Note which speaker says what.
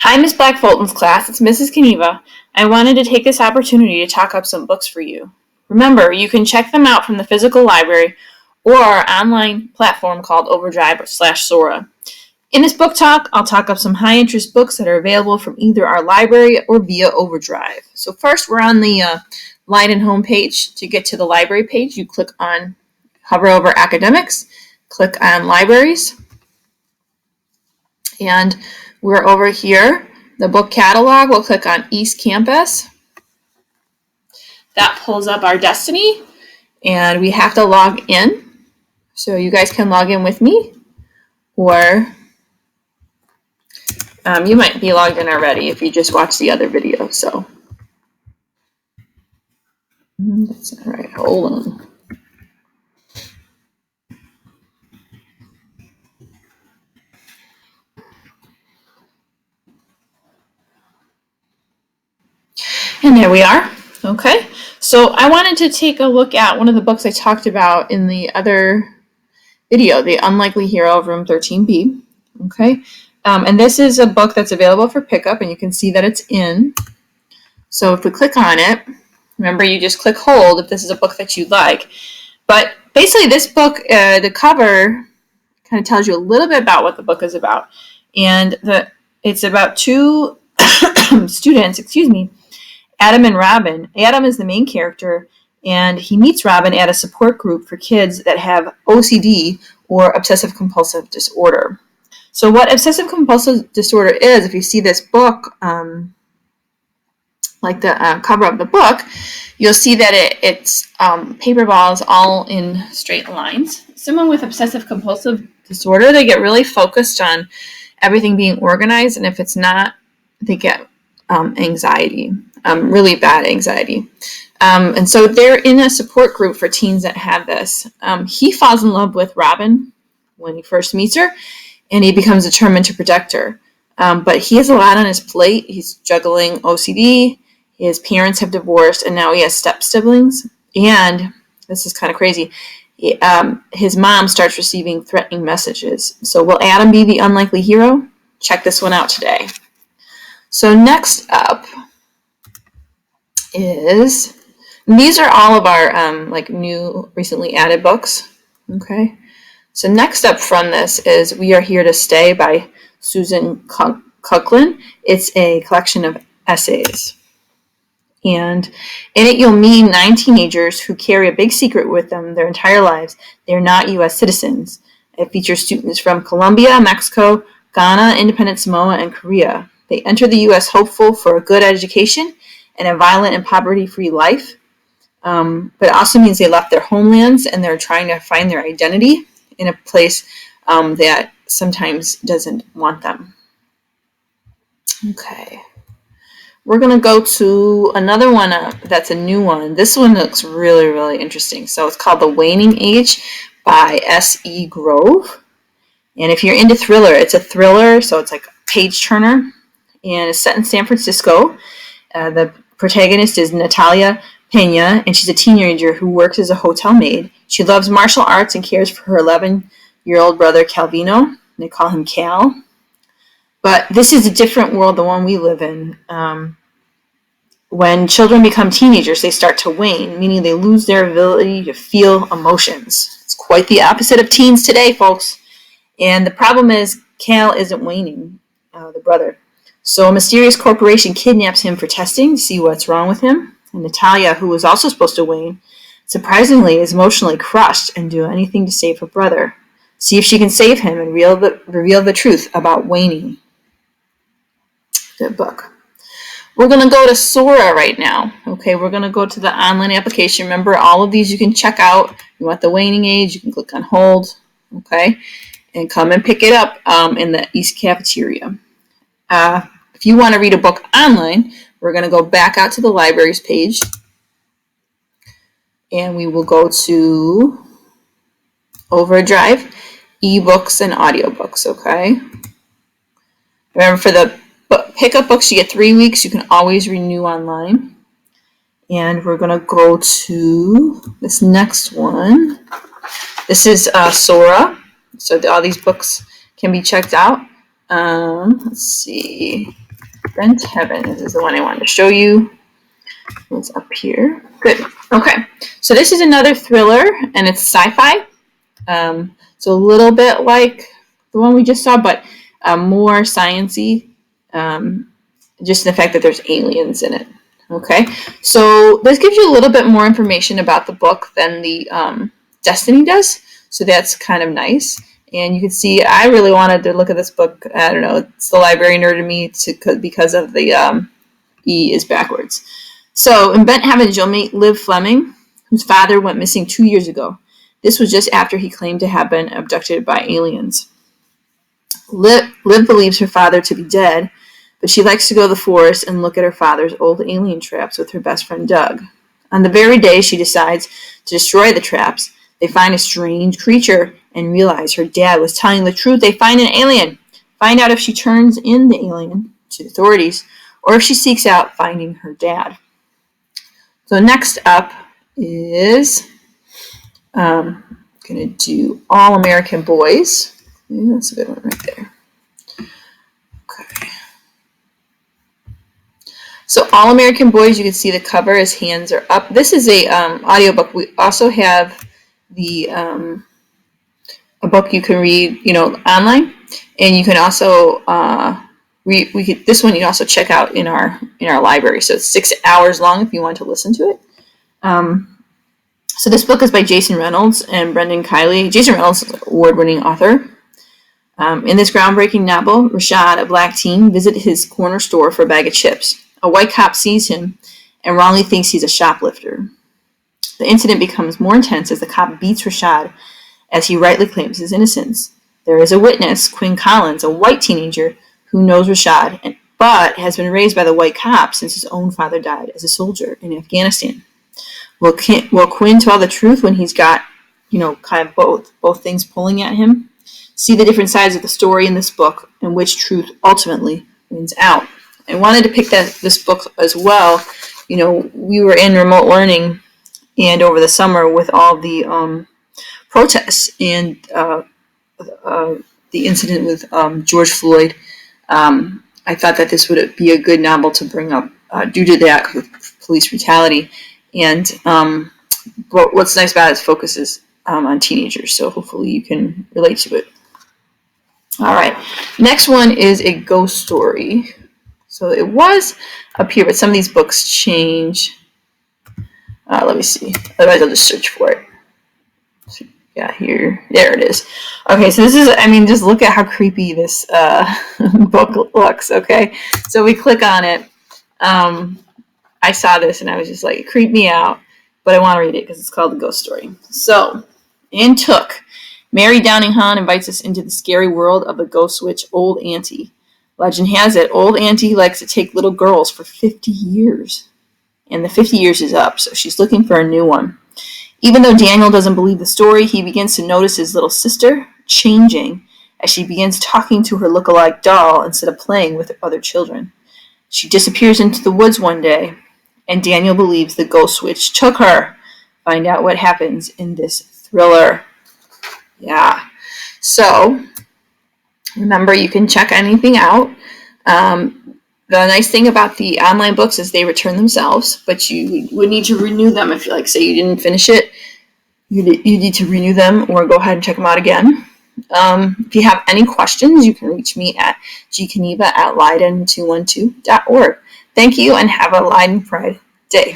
Speaker 1: Hi, Miss Black-Foltin's class. It's Mrs. Kaniva. I wanted to take this opportunity to talk up some books for you. Remember, you can check them out from the physical library or our online platform called Overdrive/Sora. In this book talk, I'll talk up some high-interest books that are available from either our library or via Overdrive. So first, we're on the Leiden home page. To get to the library page, you hover over Academics, click on Libraries, and we're over here. The book catalog, we'll click on East Campus. That pulls up our Destiny, and we have to log in. So you guys can log in with me, or you might be logged in already if you just watched the other video. So that's not right. Hold on. And there we are. Okay, so I wanted to take a look at one of the books I talked about in the other video, The Unlikely Hero of Room 13B. Okay, and this is a book that's available for pickup, and you can see that it's in. So if we click on it, remember you just click hold if this is a book that you'd like. But basically this book, the cover kind of tells you a little bit about what the book is about. And it's about two students, Adam and Robin. Adam is the main character, and he meets Robin at a support group for kids that have OCD, or obsessive-compulsive disorder. So what obsessive-compulsive disorder is, if you see this book, like the cover of the book, you'll see that it's paper balls all in straight lines. Someone with obsessive-compulsive disorder, they get really focused on everything being organized, and if it's not, they get anxiety, really bad anxiety. And so they're in a support group for teens that have this. He falls in love with Robin when he first meets her, and he becomes determined to protect her. But he has a lot on his plate. He's juggling OCD, his parents have divorced, and now he has step-siblings. And this is kind of crazy. His mom starts receiving threatening messages. So will Adam be the unlikely hero? Check this one out today. So next up is, these are all of our new, recently added books. Okay. So next up from this is We Are Here to Stay by Susan Cucklin. It's a collection of essays. And in it, you'll meet 9 teenagers who carry a big secret with them their entire lives. They're not U.S. citizens. It features students from Colombia, Mexico, Ghana, Independent Samoa, and Korea. They enter the U.S. hopeful for a good education and a violent and poverty-free life. But it also means they left their homelands and they're trying to find their identity in a place that sometimes doesn't want them. Okay. We're going to go to another one that's a new one. This one looks really, really interesting. So it's called The Waning Age by S.E. Grove. And if you're into thriller, it's a thriller, so it's like a page turner. And it's set in San Francisco. The protagonist is Natalia Pena, and she's a teenager who works as a hotel maid. She loves martial arts and cares for her 11-year-old brother Calvino. They call him Cal. But this is a different world, the one we live in. When children become teenagers, they start to wane, meaning they lose their ability to feel emotions. It's quite the opposite of teens today, folks. And the problem is Cal isn't waning, the brother. So a mysterious corporation kidnaps him for testing to see what's wrong with him. And Natalia, who was also supposed to wane, surprisingly is emotionally crushed and do anything to save her brother. See if she can save him and reveal the truth about waning. Good book. We're going to go to Sora right now. Okay, we're going to go to the online application. Remember, all of these you can check out. You want the waning age, you can click on hold. Okay, and come and pick it up in the East Cafeteria. If you want to read a book online, we're going to go back out to the libraries page. And we will go to Overdrive, ebooks, and audiobooks, okay? Remember, for the pickup books, you get 3 weeks. You can always renew online. And we're going to go to this next one. This is Sora. So all these books can be checked out. Let's see. Bent Heaven. This is the one I wanted to show you. It's up here. Good. Okay. So this is another thriller, and it's sci-fi. So a little bit like the one we just saw, but more science-y. Just the fact that there's aliens in it. Okay. So this gives you a little bit more information about the book than the Destiny does. So that's kind of nice. And you can see I really wanted to look at this book. I don't know. It's the library nerd in me because of the E is backwards. So in Bent Heaven, you'll meet Liv Fleming, whose father went missing 2 years ago. This was just after he claimed to have been abducted by aliens. Liv believes her father to be dead, but she likes to go to the forest and look at her father's old alien traps with her best friend Doug. On the very day she decides to destroy the traps, they find a strange creature and realize her dad was telling the truth. They find an alien. Find out if she turns in the alien to the authorities or if she seeks out finding her dad. So next up is going to do All American Boys. Yeah, that's a good one right there. Okay. So All American Boys, you can see the cover. His hands are up. This is a audiobook. We also have the a book you can read, online, and you can also this one you can also check out in our library. So it's 6 hours long if you want to listen to it. So this book is by Jason Reynolds and Brendan Kiley. Jason Reynolds is an award-winning author. In this groundbreaking novel, Rashad, a black teen, visits his corner store for a bag of chips. A white cop sees him and wrongly thinks he's a shoplifter. The incident becomes more intense as the cop beats Rashad as he rightly claims his innocence. There is a witness, Quinn Collins, a white teenager who knows Rashad, but has been raised by the white cop since his own father died as a soldier in Afghanistan. Will Quinn tell the truth when he's got, kind of both things pulling at him? See the different sides of the story in this book and which truth ultimately wins out. I wanted to pick this book as well. We were in remote learning and over the summer with all the protests and the incident with George Floyd. I thought that this would be a good novel to bring up due to that police brutality. And what's nice about it focuses on teenagers, so hopefully you can relate to it. All right, next one is a ghost story. So it was up here, but some of these books change. Let me see. Otherwise, I'll just search for it. Yeah, there it is. Okay, so this is, just look at how creepy this book looks, okay? So we click on it. I saw this and I was just like, it creeped me out, but I want to read it because it's called The Ghost Story. So, in Took, Mary Downing-Hahn invites us into the scary world of the ghost witch Old Auntie. Legend has it, Old Auntie likes to take little girls for 50 years. And the 50 years is up, so she's looking for a new one. Even though Daniel doesn't believe the story, he begins to notice his little sister changing as she begins talking to her look-alike doll instead of playing with other children. She disappears into the woods one day, and Daniel believes the ghost witch took her. Find out what happens in this thriller. Yeah. So, remember, you can check anything out. The nice thing about the online books is they return themselves, but you would need to renew them if, say, you didn't finish it. You need to renew them or go ahead and check them out again. If you have any questions, you can reach me at gkaniva@leiden212.org. Thank you and have a Leiden Pride Day.